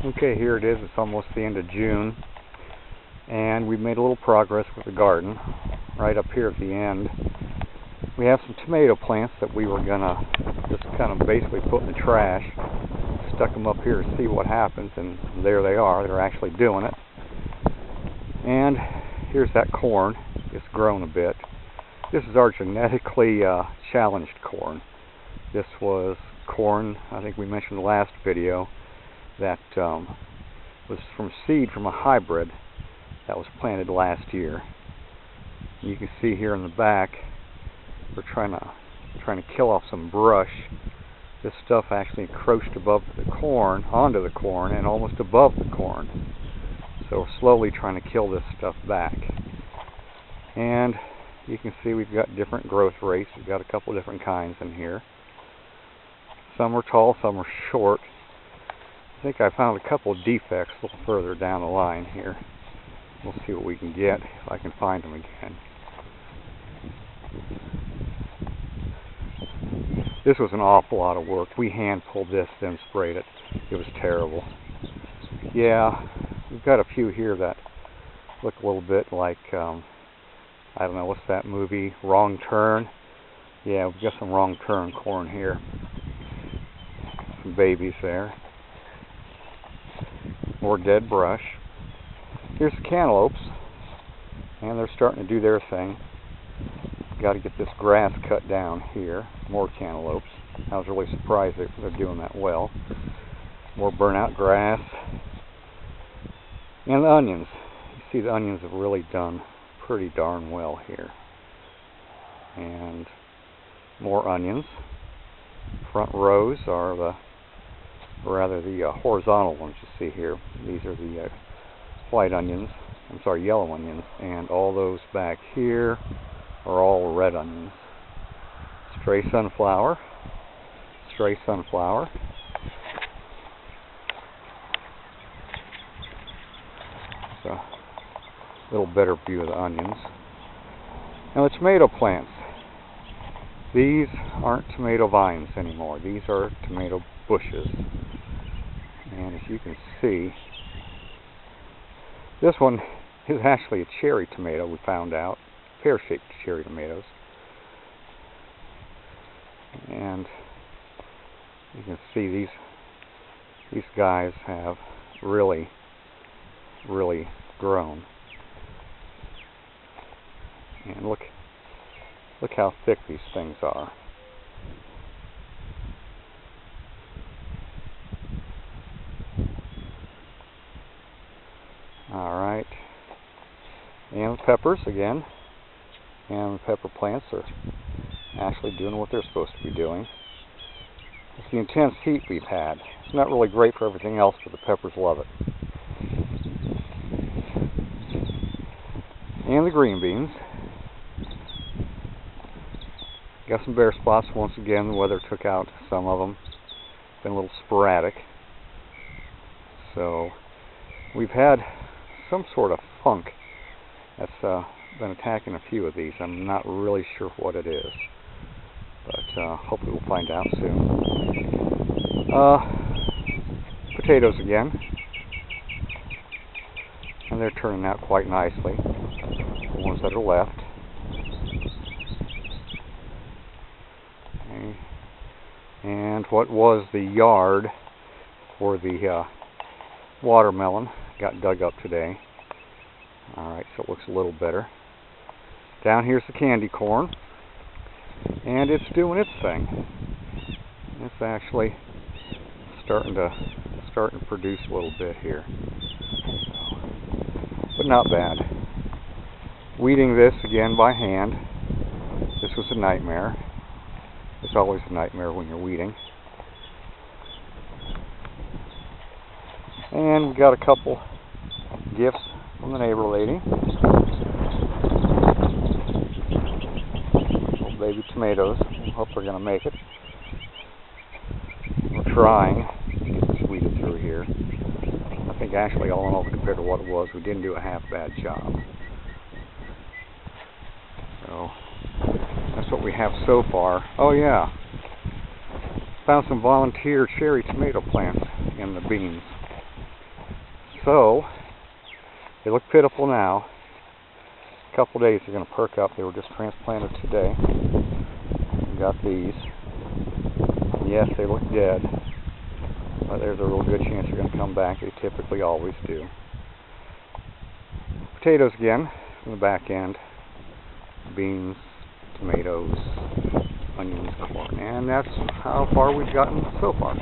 Okay, here it is. It's almost the end of June, and we've made a little progress with the garden. Right up here at the end, we have some tomato plants that we were gonna just kind of basically put in the trash. Stuck them up here to see what happens, and there they are. They're actually doing it. And here's that corn. It's grown a bit. This is our genetically challenged corn. This was corn, I think we mentioned in the last video, that was from seed from a hybrid that was planted last year. And you can see here in the back, we're trying to kill off some brush. This stuff actually encroached above the corn, onto the corn, and almost above the corn. So we're slowly trying to kill this stuff back. And you can see we've got different growth rates. We've got a couple different kinds in here. Some are tall, some are short. I think I found a couple of defects a little further down the line here. We'll see what we can get, if I can find them again. This was an awful lot of work. We hand pulled this, then sprayed it. It was terrible. Yeah, we've got a few here that look a little bit like, I don't know, what's that movie, Wrong Turn? Yeah, we've got some Wrong Turn corn here. Some babies there. More dead brush. Here's the cantaloupes, and they're starting to do their thing. Got to get this grass cut down here. More cantaloupes. I was really surprised that they're doing that well. More burnout grass. And the onions. You see the onions have really done pretty darn well here. And more onions. Front rows are the horizontal ones you see here. These are the yellow onions, and all those back here are all red onions. Stray sunflower. So, a little better view of the onions. Now the tomato plants. These aren't tomato vines anymore. These are tomato bushes. And as you can see, this one is actually a cherry tomato, we found out. Pear-shaped cherry tomatoes. And you can see these guys have really grown. And look how thick these things are. Alright, and peppers again, and the pepper plants are actually doing what they're supposed to be doing. It's the intense heat we've had. It's not really great for everything else, but the peppers love it. And the green beans. Got some bare spots once again. The weather took out some of them. Been a little sporadic. So we've had some sort of funk that's been attacking a few of these. I'm not really sure what it is, but hopefully we'll find out soon. Potatoes again, and they're turning out quite nicely, the ones that are left. Okay. And what was the yard for the watermelon got dug up today. Alright, so it looks a little better. Down here's the candy corn, and it's doing its thing. It's actually starting to produce a little bit here, but not bad. Weeding this again by hand. This was a nightmare. It's always a nightmare when you're weeding. And we got a couple gifts from the neighbor lady. Little baby tomatoes. I hope they're going to make it. We're trying to get this weeded through here. I think actually all in all, compared to what it was, we didn't do a half bad job. So that's what we have so far. Oh yeah. Found some volunteer cherry tomato plants in the beans. So, they look pitiful now. A couple days they're going to perk up. They were just transplanted today. We got these. Yes, they look dead. But there's a real good chance they're going to come back. They typically always do. Potatoes again from the back end. Beans, tomatoes, onions, corn. And that's how far we've gotten so far.